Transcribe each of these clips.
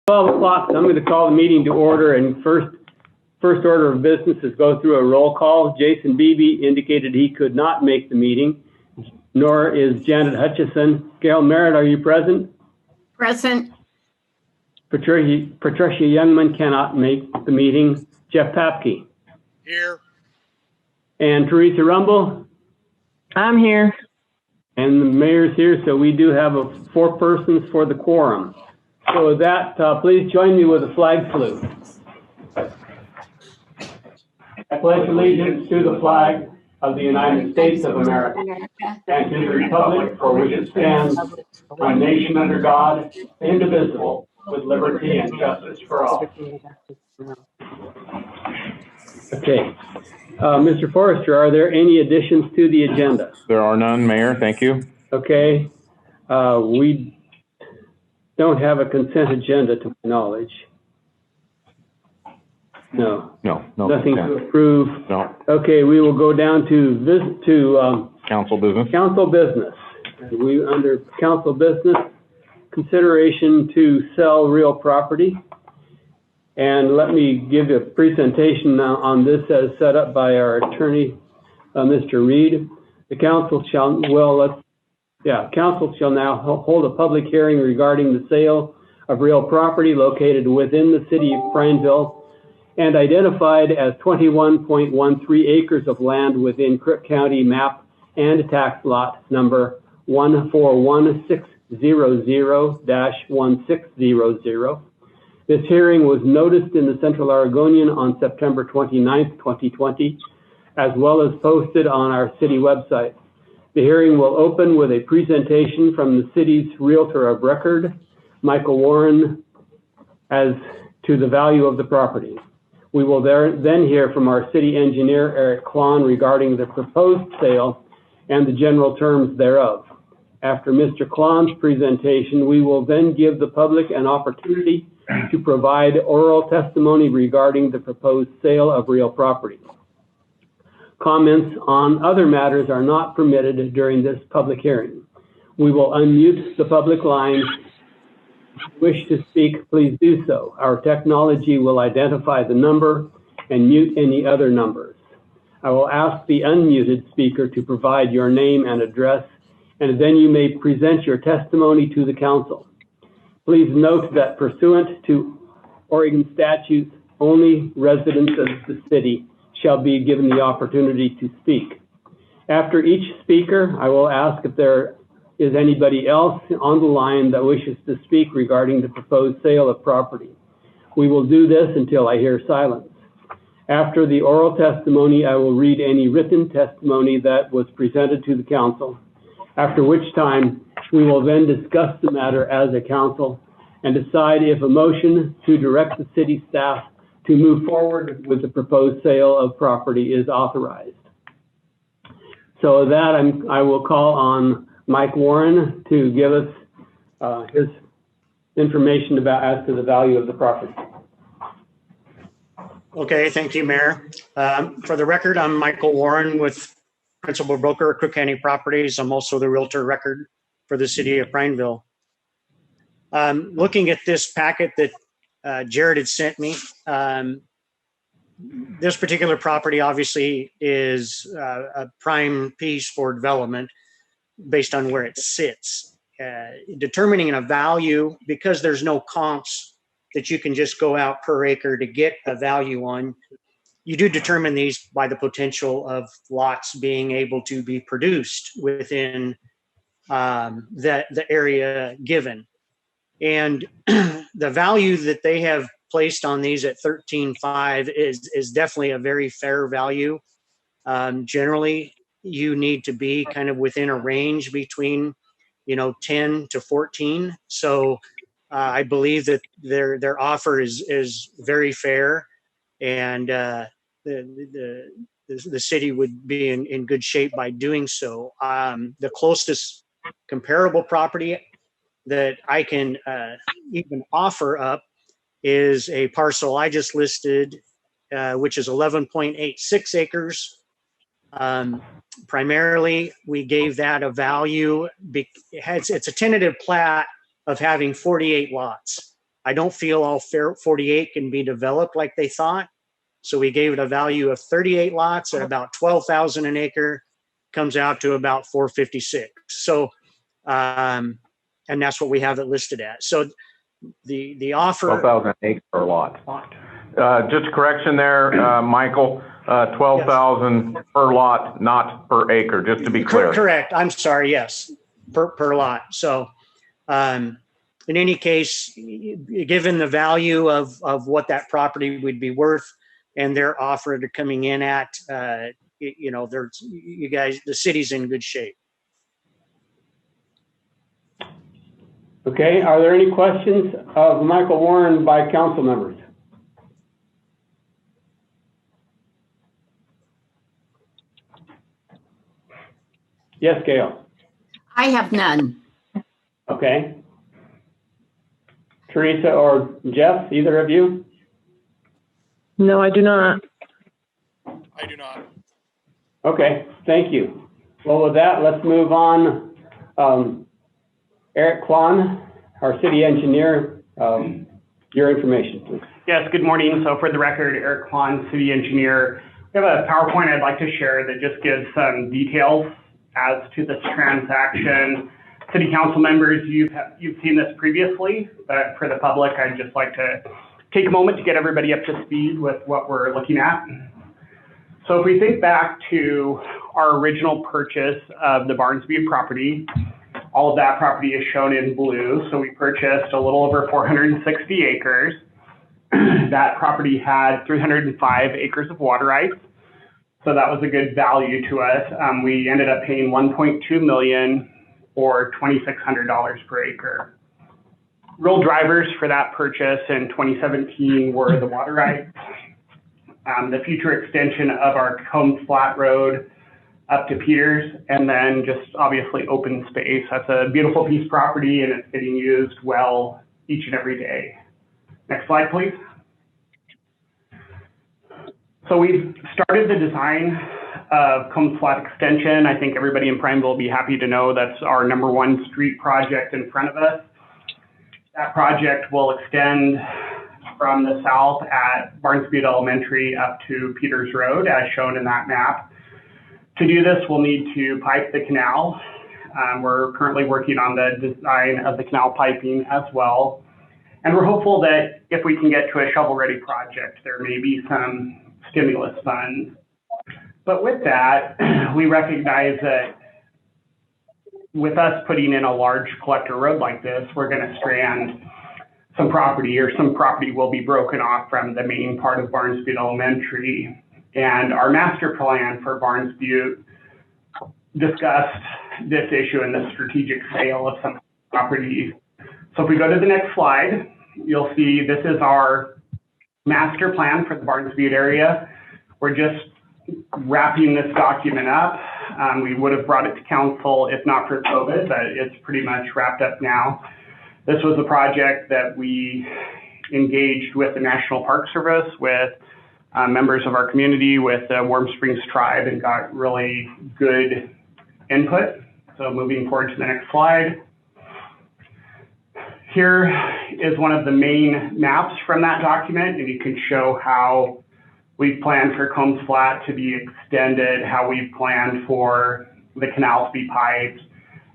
12 o'clock, so I'm going to call the meeting to order, and first order of business is go through a roll call. Jason Beebe indicated he could not make the meeting, nor is Janet Hutchison. Gail Merritt, are you present? Present. Patricia Youngman cannot make the meeting. Jeff Papke. Here. And Teresa Rumble. I'm here. And the mayor's here, so we do have 4 persons for the quorum. So with that, please join me with a flag salute. I pledge allegiance to the flag of the United States of America and to the republic for which it stands, one nation under God, indivisible, with liberty and justice for all. Okay. Mr. Forrester, are there any additions to the agenda? There are none, Mayor. Thank you. Okay. We don't have a consent agenda to my knowledge. No. Nothing to approve. No. Okay, we will go down to Council business. Council business. We under council business, consideration to sell real property. And let me give you a presentation now on this as set up by our attorney, Mr. Reed. The council shall now hold a public hearing regarding the sale of real property located within the city of Prineville and identified as 21.13 acres of land within Crook County map and tax lot number 141600-1600. This hearing was noticed in the Central Oregonian on September 29th, 2020, as well as posted on our city website. The hearing will open with a presentation from the city's Realtor of Record, Michael Warren, as to the value of the property. We will then hear from our city engineer, Eric Klon, regarding the proposed sale and the general terms thereof. After Mr. Klon's presentation, we will then give the public an opportunity to provide oral testimony regarding the proposed sale of real property. Comments on other matters are not permitted during this public hearing. We will unmute the public line. If you wish to speak, please do so. Our technology will identify the number and mute any other numbers. I will ask the unmuted speaker to provide your name and address, and then you may present your testimony to the council. Please note that pursuant to Oregon statutes, only residents of the city shall be given the opportunity to speak. After each speaker, I will ask if there is anybody else on the line that wishes to speak regarding the proposed sale of property. We will do this until I hear silence. After the oral testimony, I will read any written testimony that was presented to the council, after which time we will then discuss the matter as a council and decide if a motion to direct the city staff to move forward with the proposed sale of property is authorized. So that I will call on Mike Warren to give us his information as to the value of the property. Okay, thank you, Mayor. For the record, I'm Michael Warren with Principal Broker, Crook County Properties. I'm also the Realtor Record for the city of Prineville. Looking at this packet that Jared had sent me, this particular property obviously is a prime piece for development based on where it sits. Determining a value, because there's no comps that you can just go out per acre to get a value on, you do determine these by the potential of lots being able to be produced within the area given. And the value that they have placed on these at 13.5 is definitely a very fair value. Generally, you need to be kind of within a range between, 10 to 14. So I believe that their offer is very fair, and the city would be in good shape by doing so. The closest comparable property that I can even offer up is a parcel I just listed, which is 11.86 acres. Primarily, we gave that a value. It's a tentative plat of having 48 lots. I don't feel all 48 can be developed like they thought. So we gave it a value of 38 lots at about 12,000 an acre, comes out to about 456. So, and that's what we have it listed at. So the offer. 12,000 acres per lot. Just a correction there, Michael, 12,000 yes. Per lot, not per acre, just to be clear. Correct. I'm sorry. Yes. Per lot. So, in any case, given the value of what that property would be worth and their offer to coming in at, you guys, the city's in good shape. Okay, are there any questions of Michael Warren by council members? Yes, Gail. I have none. Okay. Teresa or Jeff, either of you? No, I do not. I do not. Okay, thank you. Well, with that, let's move on. Eric Kwan, our city engineer, your information, please. Yes, good morning. So for the record, Eric Kwan, city engineer. We have a PowerPoint I'd like to share that just gives some details as to this transaction. City council members, you've seen this previously, but for the public, I'd just like to take a moment to get everybody up to speed with what we're looking at. So if we think back to our original purchase of the Barnesview property, all of that property is shown in blue. So we purchased a little over 460 acres. That property had 305 acres of water rights. So that was a good value to us. We ended up paying $1.2 million or $2,600 per acre. Real drivers for that purchase in 2017 were the water rights, the future extension of our Combs Flat Road up to Peters, and then just obviously open space. That's a beautiful piece of property and it's getting used well each and every day. Next slide, please. So we've started the design of Combs Flat Extension. I think everybody in Prineville will be happy to know that's our #1 street project in front of us. That project will extend from the south at Barnesview Elementary up to Peters Road, as shown in that map. To do this, we'll need to pipe the canal. We're currently working on the design of the canal piping as well. And we're hopeful that if we can get to a shovel-ready project, there may be some stimulus funds. But with that, we recognize that with us putting in a large collector road like this, we're going to strand some property, or some property will be broken off from the main part of Barnesview Elementary. And our master plan for Barnesview discussed this issue in the strategic sale of some properties. So if we go to the next slide, you'll see this is our master plan for the Barnesview area. We're just wrapping this document up. We would have brought it to council if not for COVID, but it's pretty much wrapped up now. This was a project that we engaged with the National Park Service, with members of our community, with the Warm Springs Tribe, and got really good input. So moving forward to the next slide. Here is one of the main maps from that document, and you can show how we've planned for Combs Flat to be extended, how we've planned for the canal to be piped,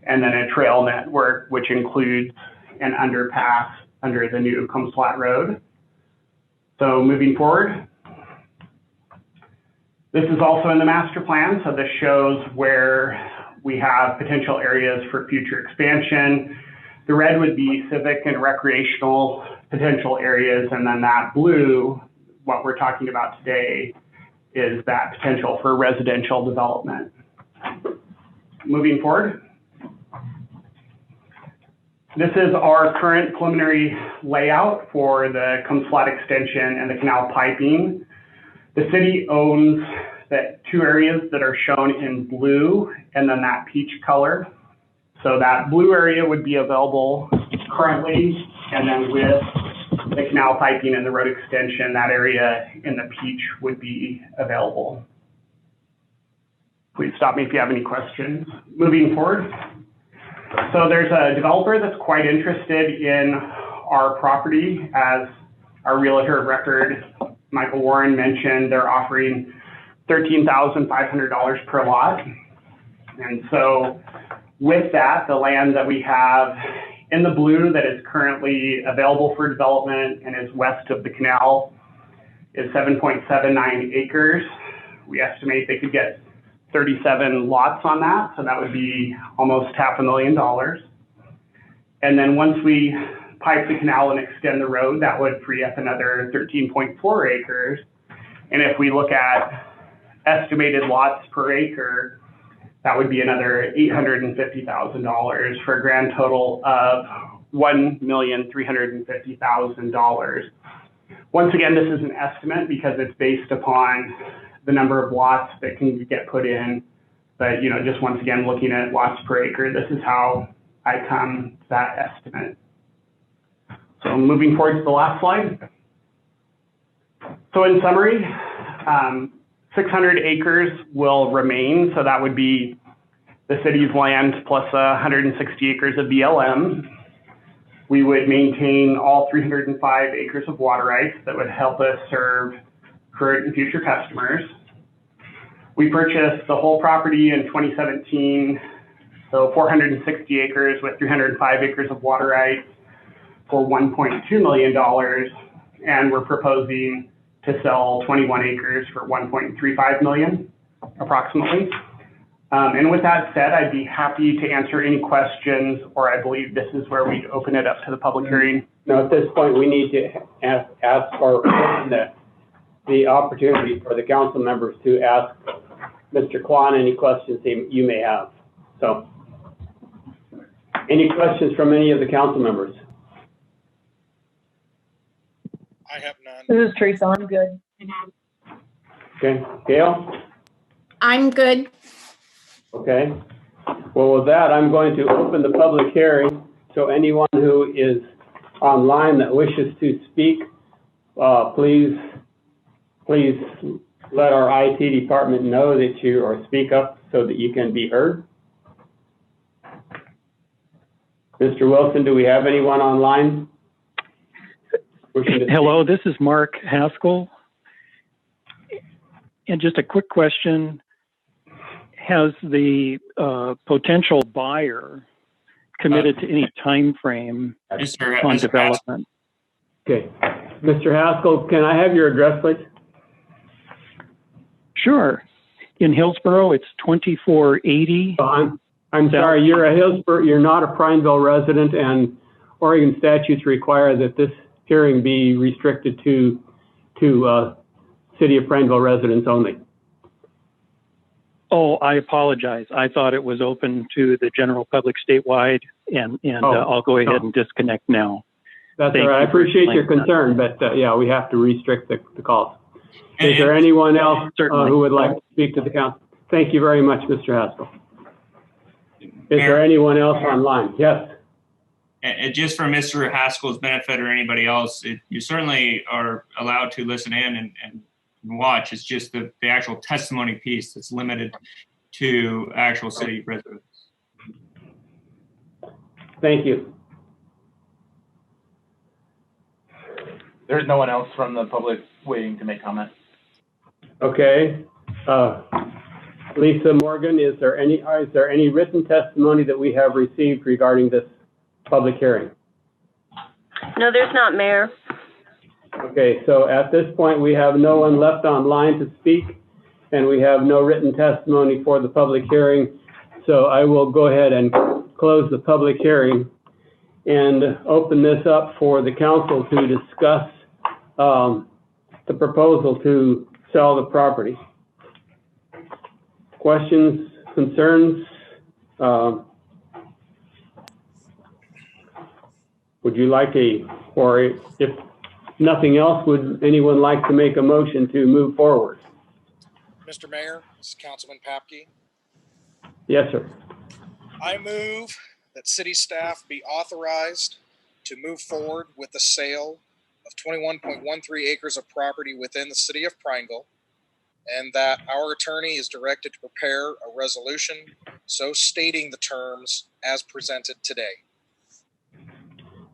and then a trail network, which includes an underpass under the new Combs Flat Road. So moving forward. This is also in the master plan, so this shows where we have potential areas for future expansion. The red would be civic and recreational potential areas, and then that blue, what we're talking about today, is that potential for residential development. Moving forward. This is our current preliminary layout for the Combs Flat extension and the canal piping. The city owns the 2 areas that are shown in blue and then that peach color. So that blue area would be available currently, and then with the canal piping and the road extension, that area in the peach would be available. Please stop me if you have any questions. Moving forward. So there's a developer that's quite interested in our property. As our realtor of record, Michael Warren, mentioned, they're offering $13,500 per lot. And so with that, the land that we have in the blue that is currently available for development and is west of the canal is 7.79 acres. We estimate they could get 37 lots on that, so that would be almost $500,000. And then once we pipe the canal and extend the road, that would free up another 13.4 acres. And if we look at estimated lots per acre, that would be another $850,000 for a grand total of $1,350,000. Once again, this is an estimate because it's based upon the number of lots that can get put in. But, just once again, looking at lots per acre, this is how I come to that estimate. So moving forward to the last slide. So in summary, 600 acres will remain. So that would be the city's land plus 160 acres of BLM. We would maintain all 305 acres of water rights that would help us serve current and future customers. We purchased the whole property in 2017, so 460 acres with 305 acres of water rights for $1.2 million, and we're proposing to sell 21 acres for $1.35 million, approximately. And with that said, I'd be happy to answer any questions, or I believe this is where we'd open it up to the public hearing. Now, at this point, we need to ask or open the opportunity for the council members to ask Mr. Kwan any questions you may have. So, any questions from any of the council members? I have none. This is Teresa. I'm good. Okay, Gail? I'm good. Okay. Well, with that, I'm going to open the public hearing. So anyone who is online that wishes to speak, please let our IT department know that you, or speak up so that you can be heard. Mr. Wilson, do we have anyone online? Hello, this is Mark Haskell. And just a quick question. Has the potential buyer committed to any time frame on development? Okay. Mr. Haskell, can I have your address, please? Sure. In Hillsborough, it's 2480. I'm sorry, you're a Hillsborough, you're not a Prineville resident, and Oregon statutes require that this hearing be restricted to City of Prineville residents only. Oh, I apologize. I thought it was open to the general public statewide, and I'll go ahead and disconnect now. That's all right. I appreciate your concern, but yeah, we have to restrict the calls. Is there anyone else who would like to speak to the council? Thank you very much, Mr. Haskell. Is there anyone else online? Yes. And just for Mr. Haskell's benefit or anybody else, you certainly are allowed to listen in and watch. It's just the actual testimony piece that's limited to actual city residents. Thank you. There's no one else from the public waiting to make comment. Okay. Lisa Morgan, is there any written testimony that we have received regarding this public hearing? No, there's not, Mayor. Okay, so at this point, we have no one left online to speak, and we have no written testimony for the public hearing. So I will go ahead and close the public hearing and open this up for the council to discuss the proposal to sell the property. Questions, concerns? Would you like or if nothing else, would anyone like to make a motion to move forward? Mr. Mayor, this is Councilman Papke. Yes, sir. I move that city staff be authorized to move forward with the sale of 21.13 acres of property within the city of Prineville, and that our attorney is directed to prepare a resolution so stating the terms as presented today.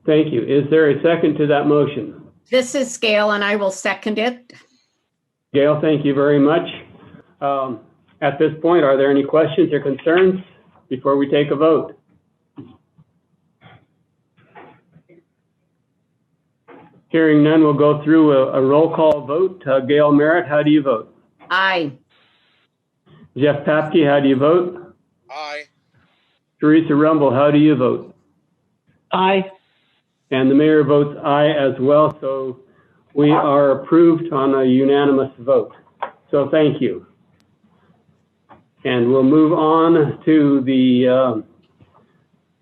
Thank you. Is there a second to that motion? This is Gail, and I will second it. Gail, thank you very much. At this point, are there any questions or concerns before we take a vote? Hearing none, we'll go through a roll call vote. Gail Merritt, how do you vote? Aye. Jeff Papke, how do you vote? Aye. Teresa Rumble, how do you vote? Aye. And the mayor votes aye as well, so we are approved on a unanimous vote. So thank you. And we'll move on to the,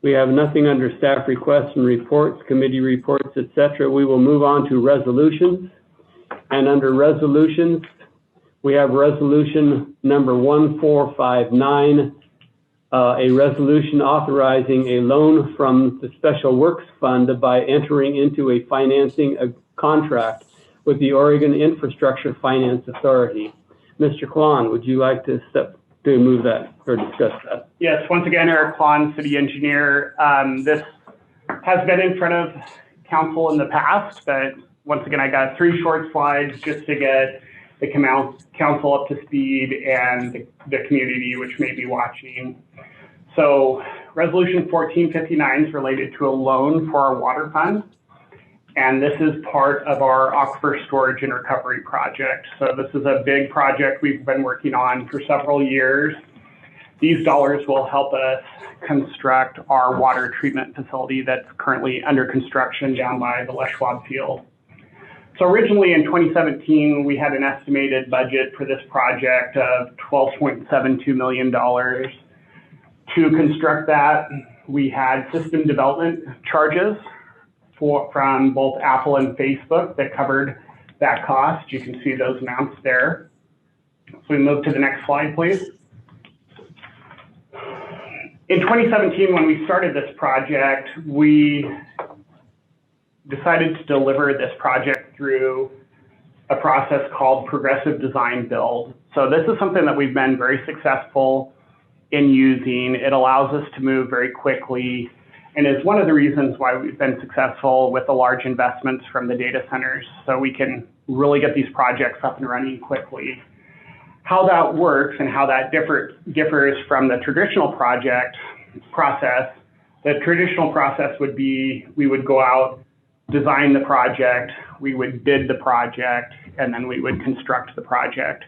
we have nothing under staff requests and reports, committee reports, etc. We will move on to resolutions. And under resolutions, we have resolution number 1459, a resolution authorizing a loan from the Special Works Fund by entering into a financing contract with the Oregon Infrastructure Finance Authority. Mr. Klon, would you like to move that or discuss that? Yes, once again, Eric Klon, city engineer. This has been in front of council in the past, but once again, I got 3 short slides just to get the council up to speed and the community which may be watching. So resolution 1459 is related to a loan for our water fund. And this is part of our aquifer storage and recovery project. So this is a big project we've been working on for several years. These dollars will help us construct our water treatment facility that's currently under construction down by the Les Schwab field. So originally in 2017, we had an estimated budget for this project of $12.72 million. To construct that, we had system development charges from both Apple and Facebook that covered that cost. You can see those amounts there. So we move to the next slide, please. In 2017, when we started this project, we decided to deliver this project through a process called progressive design build. So this is something that we've been very successful in using. It allows us to move very quickly and is one of the reasons why we've been successful with the large investments from the data centers. So we can really get these projects up and running quickly. How that works and how that differs from the traditional project process. The traditional process would be we would go out, design the project, we would bid the project, and then we would construct the project.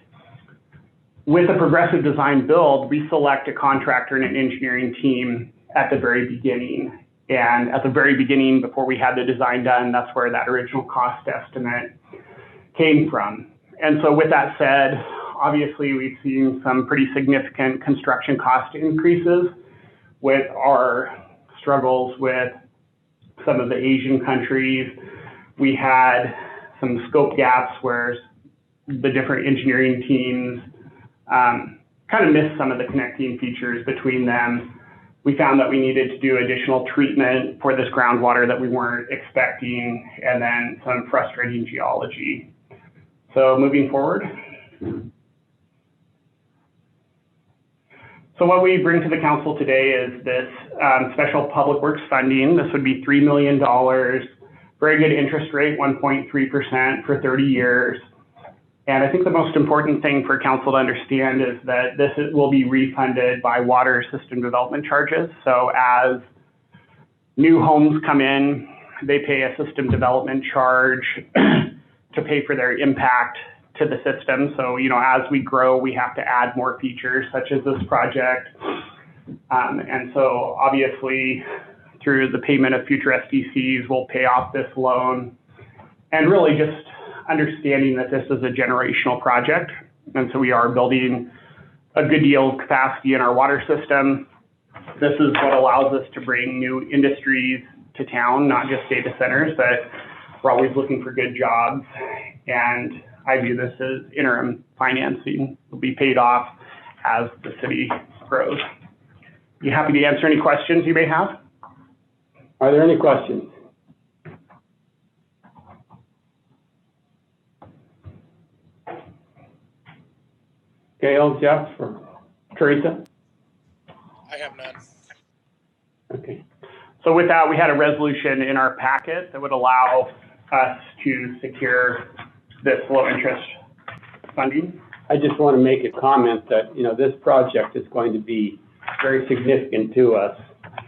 With the progressive design build, we select a contractor and an engineering team at the very beginning. And at the very beginning, before we had the design done, that's where that original cost estimate came from. And so with that said, obviously we've seen some pretty significant construction cost increases with our struggles with some of the Asian countries. We had some scope gaps where the different engineering teams kind of missed some of the connecting features between them. We found that we needed to do additional treatment for this groundwater that we weren't expecting, and then some frustrating geology. So moving forward. So what we bring to the council today is this special public works funding. This would be $3 million, very good interest rate, 1.3% for 30 years. And I think the most important thing for council to understand is that this will be refunded by water system development charges. So as new homes come in, they pay a system development charge to pay for their impact to the system. So, you know, as we grow, we have to add more features such as this project. And so obviously through the payment of future SDCs, we'll pay off this loan, and really just understanding that this is a generational project. And so we are building a good deal of capacity in our water system. This is what allows us to bring new industries to town, not just data centers, but we're always looking for good jobs. And I view this as interim financing. Will be paid off as the city grows. Be happy to answer any questions you may have. Are there any questions? Gail, Jeff, or Teresa? I have none. Okay. So with that, we had a resolution in our packet that would allow us to secure this low interest funding. I just want to make a comment that, this project is going to be very significant to us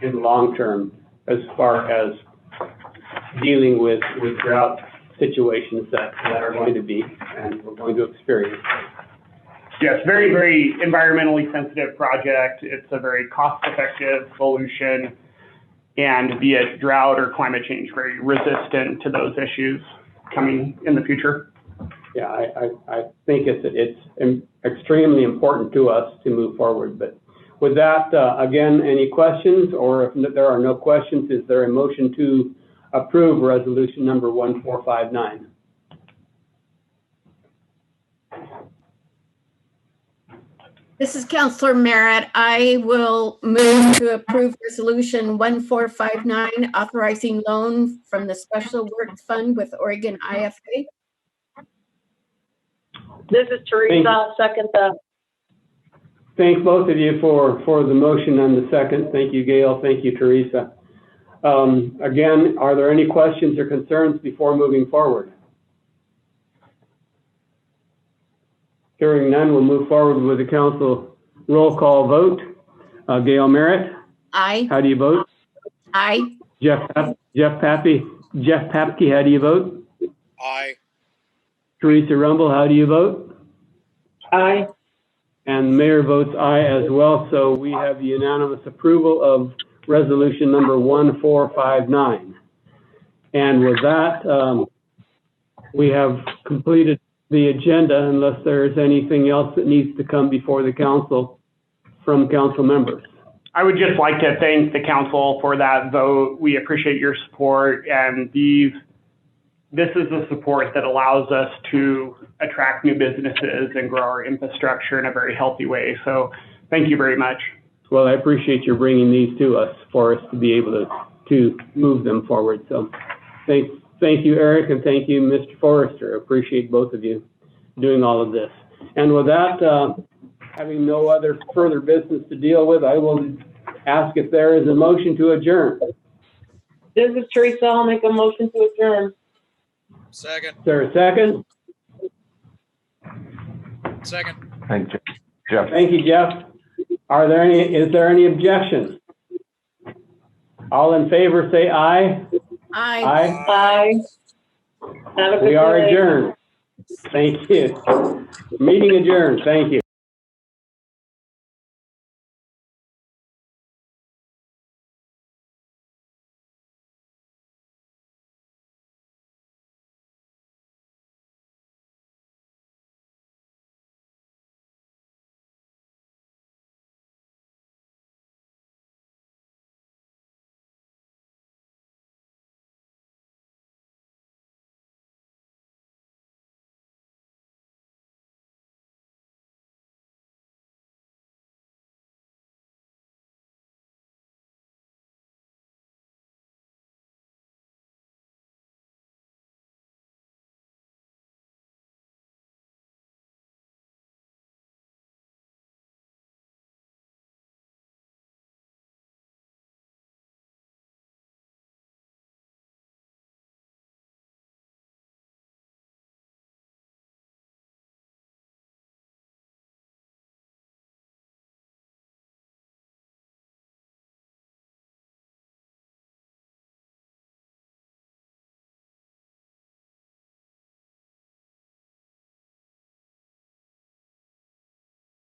in the long term as far as dealing with drought situations that are going to be and we're going to experience. Yes, very, very environmentally sensitive project. It's a very cost-effective solution, and be it drought or climate change, very resistant to those issues coming in the future. Yeah, I think it's extremely important to us to move forward. But with that, again, any questions? Or if there are no questions, is there a motion to approve resolution number 1459? This is Counselor Merritt. I will move to approve resolution 1459, authorizing loan from the Special Works Fund with Oregon IFA. This is Teresa. I'll second that. Thank both of you for the motion and the second. Thank you, Gail. Thank you, Teresa. Again, are there any questions or concerns before moving forward? Hearing none, we'll move forward with the council roll call vote. Gail Merritt? Aye. How do you vote? Aye. Jeff Papke, how do you vote? Aye. Teresa Rumble, how do you vote? Aye. And the mayor votes aye as well, so we have unanimous approval of resolution number 1459. And with that, we have completed the agenda unless there is anything else that needs to come before the council from council members. I would just like to thank the council for that vote. We appreciate your support, and this is the support that allows us to attract new businesses and grow our infrastructure in a very healthy way. So thank you very much. Well, I appreciate your bringing these to us for us to be able to move them forward. So thank you, Eric, and thank you, Mr. Forrester. Appreciate both of you doing all of this. And with that, having no other further business to deal with, I will ask if there is a motion to adjourn. This is Teresa. I'll make a motion to adjourn. Second. Is there a second? Second. Thank you, Jeff. Thank you, Jeff. Is there any objection? All in favor say aye. Aye. Aye. Have a good We are day. adjourned. Thank you. Meeting adjourned. Thank you.